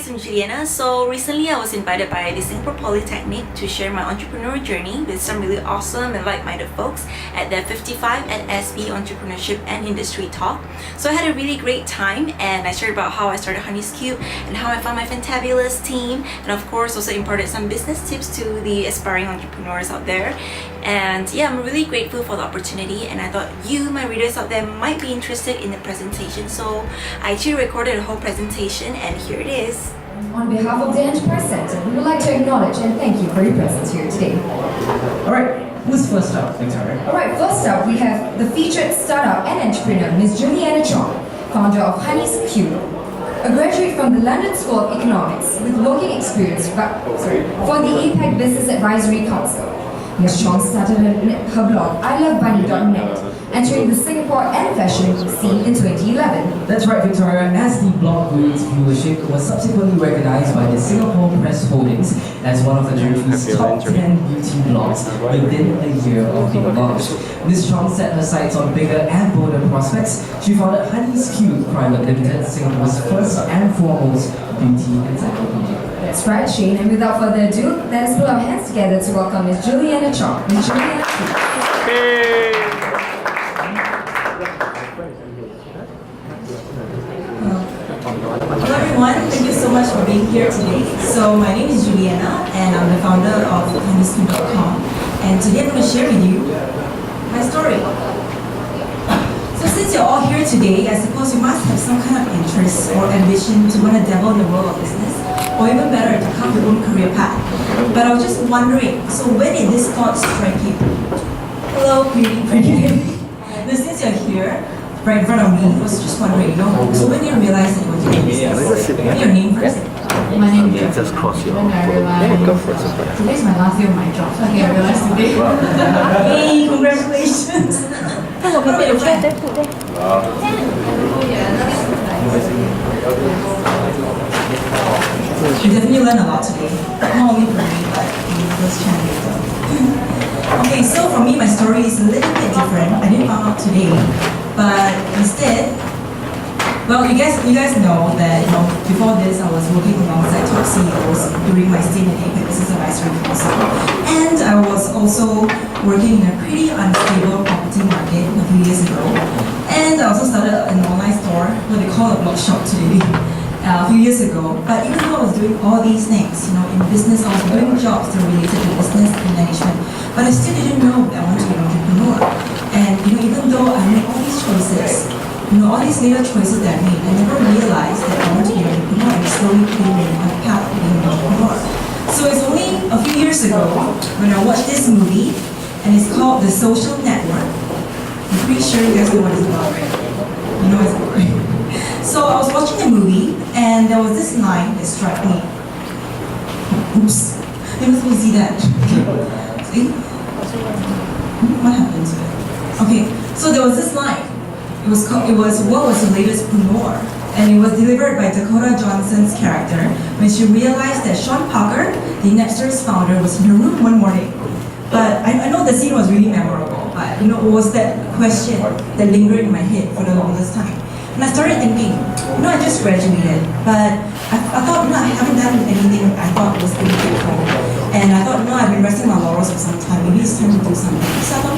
guys, I'm Juliana. So recently I was invited by the Singapore Polytechnic to share my entrepreneurial journey with some really awesome and like-minded folks at their 55 at SP Entrepreneurship and Industry Talk. So I had a really great time, and I shared about how I started Honeyz Cube and how I found my fantabulous team, and of course also imparted some business tips to the aspiring entrepreneurs out there. And yeah, I'm really grateful for the opportunity, and I thought you, my readers out there, might be interested in the presentation. So I actually recorded a whole presentation, and here it is. On behalf of the Enterprise Center, we would like to acknowledge and thank you for your presence here today. Alright, who's first up, Victoria? Alright, first up we have the featured startup and entrepreneur, Ms. Juliana Chong, founder of Honeyz Cube. A graduate from the London School of Economics with working experience for the APAC Business Advisory Council. Ms. Chong started her blog, ilovebunny.net, entering the Singapore and fashion scene in 2011. That's right, Victoria. As the blog grew its viewership, it was subsequently recognized by the Singapore Press Holdings as one of the country's top 10 beauty blogs within a year of being launched. Ms. Chong set her sights on bigger and bolder prospects. She founded Honeyz Cube Private Limited, Singapore's first and foremost beauty encyclopedia. That's right, Shane, and without further ado, let us put our hands together to welcome Ms. Juliana Chong. Ms. Juliana Chong. Hello everyone, thank you so much for being here today. So my name is Juliana, and I'm the founder of honeyzcube.com, and today I'm going to share with you my story. So since you're all here today, I suppose you must have some kind of interest or ambition to want to dabble in the world of business, or even better, to carve your own career path. But I was just wondering, so when did this thought strike you? Hello, pretty lady. Since you're here, right in front of me, I was just wondering, so when did you realize that you were doing business? What's your name first? My name is just cross your when I realized today's my last day of my job, so I realized today. Hey, congratulations! What about your friend? You definitely learned a lot today. Not only for me, but those challenges. Okay, so for me, my story is a little bit different. I didn't find out today, but instead, well, you guys know that before this, I was working alongside top CEOs during my stint in APAC Business Advisory Council, and I was also working in a pretty unstable property market a few years ago. And I also started an online store, what they call a blog shop today. A few years ago, but even though I was doing all these things, in business, I was doing jobs that were related to business and management, but I still didn't know that I wanted to be an entrepreneur. And even though I made all these choices, all these little choices that I made, I never realized that I wanted to be an entrepreneur, and slowly came in on the path of being an entrepreneur. So it's only a few years ago when I watched this movie, and it's called The Social Network. I'm pretty sure you guys know what it's about, right? You know what it's about, right? So I was watching the movie, and there was this line that struck me. Oops, you're not supposed to see that. See? What happened to it? Okay, so there was this line. It was what was the latest preneur? And it was delivered by Dakota Johnson's character when she realized that Sean Parker, the Napster's founder, was in her room one morning. But I know the scene was really memorable, but it was that question that lingered in my head for the longest time. And I started thinking, I just graduated, but I thought, I haven't done anything I thought was really fruitful. And I thought, I've been resting my laurels for some time, maybe it's time to do something. So I thought,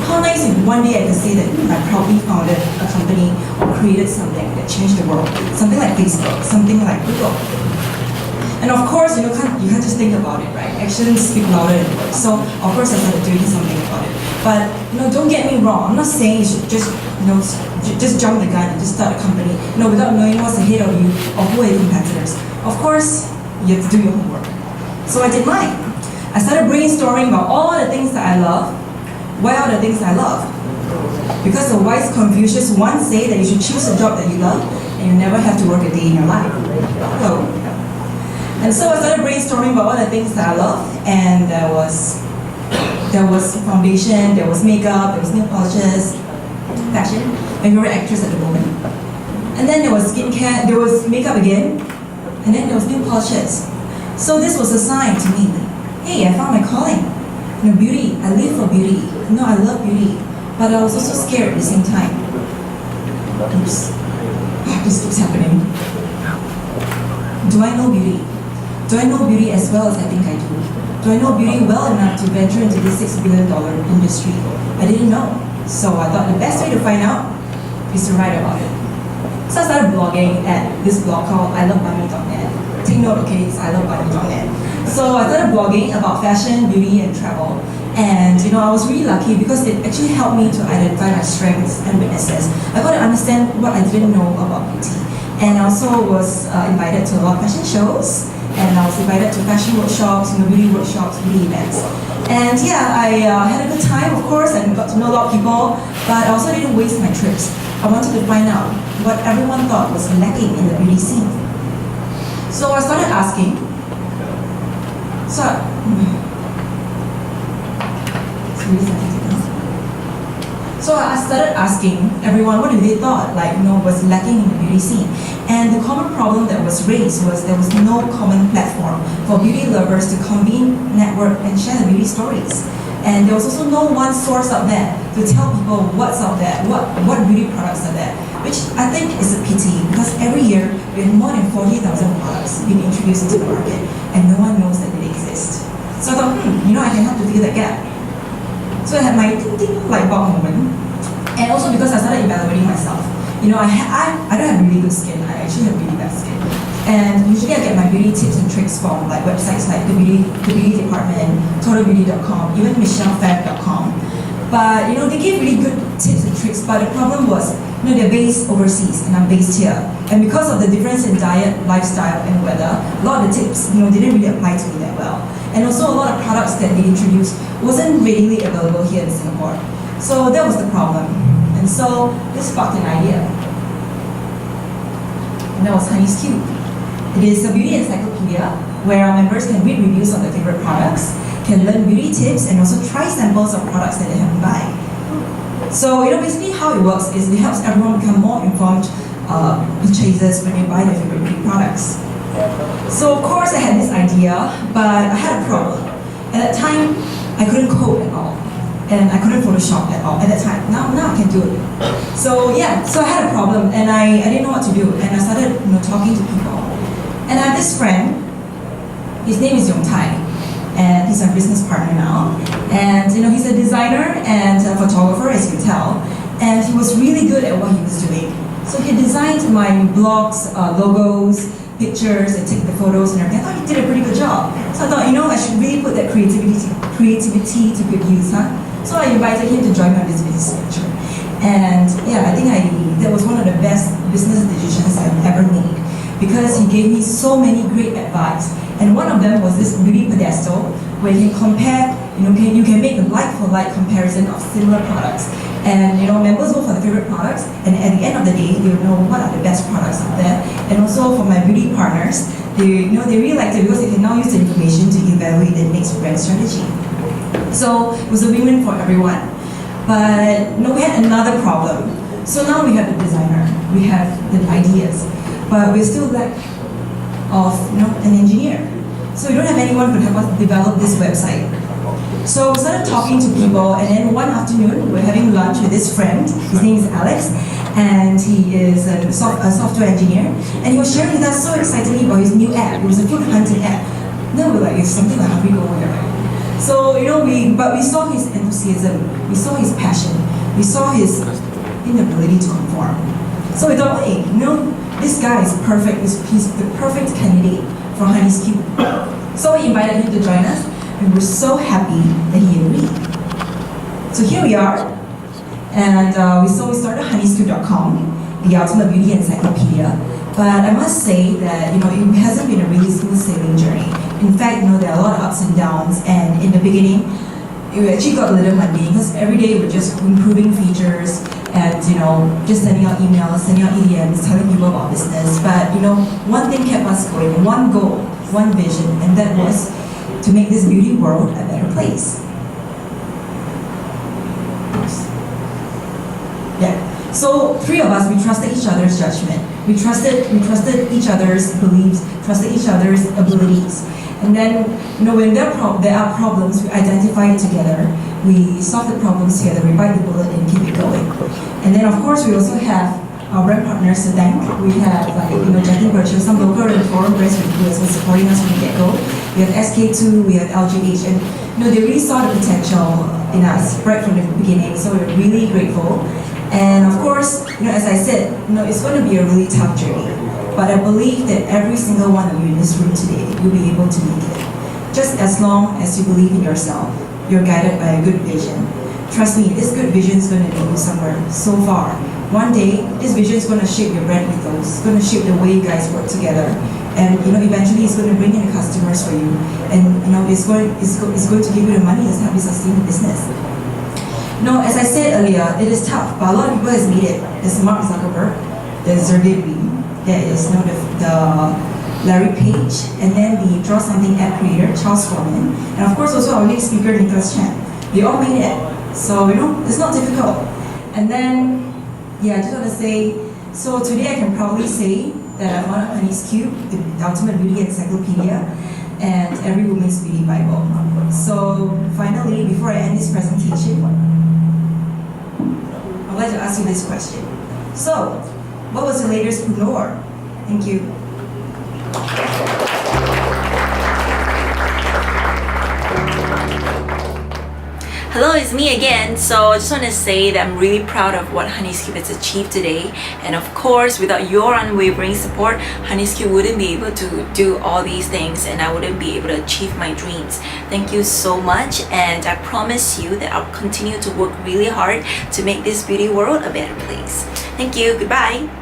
how nice if one day I could say that I proudly founded a company or created something that changed the world. Something like Facebook, something like Google. And of course, you can't just think about it, right? Actions speak louder than words. So of course I started doing something about it. But don't get me wrong, I'm not saying you should just jump the gun and just start a company, without knowing what's ahead of you or who are your competitors. Of course, you have to do your homework. So I did mine. I started brainstorming about all the things that I love. Why are the things that I love? Because the wise Confucius once said that you should choose a job that you love, and you never have to work a day in your life. So, and so I started brainstorming about all the things that I love, and there was foundation, there was makeup, there was nail polishes, fashion, my favorite actress at the moment. And then there was skincare, there was makeup again, and then there was nail polishes. So this was a sign to me, hey, I found my calling. Beauty, I live for beauty. I love beauty, but I was also scared at the same time. Oops, this keeps happening. do I know beauty? Do I know beauty as well as I think I do? Do I know beauty well enough to venture into this $6 billion industry? I didn't know. So I thought the best way to find out is to write about it. So I started blogging at this blog called ilovebunny.net. Take note, okay, it's ilovebunny.net. So I started blogging about fashion, beauty, and travel. And I was really lucky because it actually helped me to identify my strengths and weaknesses. I got to understand what I didn't know about beauty. And I also was invited to a lot of fashion shows. And I was invited to fashion workshops, beauty workshops, beauty events. And yeah, I had a good time, of course, and got to know a lot of people, but I also didn't waste my trips. I wanted to find out what everyone thought was lacking in the beauty scene. So I started asking. So I started asking everyone what they thought was lacking in the beauty scene. And the common problem that was raised was there was no common platform for beauty lovers to convene, network, and share the beauty stories. And there was also no one source out there to tell people what's out there, what beauty products are there, which I think is a pity because every year we have more than 40,000 products being introduced into the market and no one knows that they exist. So I thought, I can help to fill that gap. So I had my light bulb moment, and also because I started evaluating myself. I don't have really good skin. I actually have really bad skin, and usually I get my beauty tips and tricks from websites like the beauty department, totalbeauty.com, even michellefab.com. But they give really good tips and tricks. But the problem was, they're based overseas and I'm based here, and because of the difference in diet, lifestyle, and weather, a lot of the tips didn't really apply to me that well. And also a lot of products that they introduced wasn't readily available here in Singapore. So that was the problem. And so this sparked an idea. And that was Honeyz Cube. It is a beauty encyclopedia where our members can read reviews on their favorite products, can learn beauty tips, and also try samples of products that they have to buy. So basically how it works is it helps everyone become more informed purchasers when they buy their favorite beauty products. So of course I had this idea, but I had a problem. At that time, I couldn't code at all, and I couldn't Photoshop at all at that time. Now I can do it. So yeah, so I had a problem, and I didn't know what to do, and I started talking to people. And I have this friend. His name is Yong Tai, and he's our business partner now. And he's a designer and a photographer, as you can tell, and he was really good at what he was doing. So he designed my blogs, logos, pictures, and take the photos and everything. I thought he did a pretty good job. So I thought, I should really put that creativity to good use, So I invited him to join my business venture. And yeah, I think that was one of the best business decisions I've ever made because he gave me so many great advice. And one of them was this beauty pedestal where you can compare, you can make a like-for-like comparison of similar products. And members vote for their favorite products, and at the end of the day, they'll know what are the best products out there. And also for my beauty partners, they really liked it because they can now use the information to evaluate the next brand strategy. So it was a win-win for everyone. But we had another problem. So now we have the designer, we have the ideas, but we're still lack of an engineer. So we don't have anyone who could help us develop this website. So we started talking to people, and then one afternoon we're having lunch with this friend. His name is Alex, and he is a software engineer. And he was sharing with us so excitedly about his new app. It was a food hunting app. Then we're like, it's something like Hungry Go here. So we saw his enthusiasm, we saw his passion, we saw his inability to conform. So we thought, hey, this guy is perfect. He's the perfect candidate for Honeyz Cube. So we invited him to join us. We were so happy that he agreed. So here we are, and we started HoneyzCube.com, the ultimate beauty encyclopedia. But I must say that it hasn't been a really smooth sailing journey. In fact, there are a lot of ups and downs, and in the beginning, it actually got a little mundane because every day we're just improving features and just sending out emails, sending out EDMs, telling people about business. But one thing kept us going, one goal, one vision, and that was to make this beauty world a better place. Yeah. So three of us, we trusted each other's judgment. We trusted each other's beliefs, trusted each other's abilities. And then, when there are problems, we identify it together. We solve the problems together. We bite the bullet and keep it going. And then, of course, we also have our brand partners to thank. We have Jackie Birchall, some local and foreign brands who has been supporting us from the get-go. We have SK2, we have LGH, and they really saw the potential in us right from the beginning. So we're really grateful. And of course, as I said, it's going to be a really tough journey. But I believe that every single one of you in this room today will be able to make it. Just as long as you believe in yourself, you're guided by a good vision. Trust me, this good vision is going to lead you somewhere so far. One day, this vision is going to shape your brand ethos. It's going to shape the way you guys work together. And eventually it's going to bring in the customers for you. And it's going to give you the money that's help you sustain the business. As I said earlier, it is tough, but a lot of people has made it. There's Mark Zuckerberg, there's Sergey Brin, there is the Larry Page, and then the Draw Something app creator, Charles Foreman, and of course also our lead speaker, Nicholas Chan. We all made it, so it's not difficult. And then, I just want to say, so today I can proudly say that I founded Honeyz Cube, the ultimate beauty encyclopedia, and every woman's beauty Bible. So finally, before I end this presentation, I'd like to ask you this question. So, what was the latest entrepreneur? Thank you. Hello, it's me again. So I just want to say that I'm really proud of what Honeyz Cube has achieved today. And of course, without your unwavering support, Honeyz Cube wouldn't be able to do all these things and I wouldn't be able to achieve my dreams. Thank you so much, and I promise you that I'll continue to work really hard to make this beauty world a better place. Thank you. Goodbye.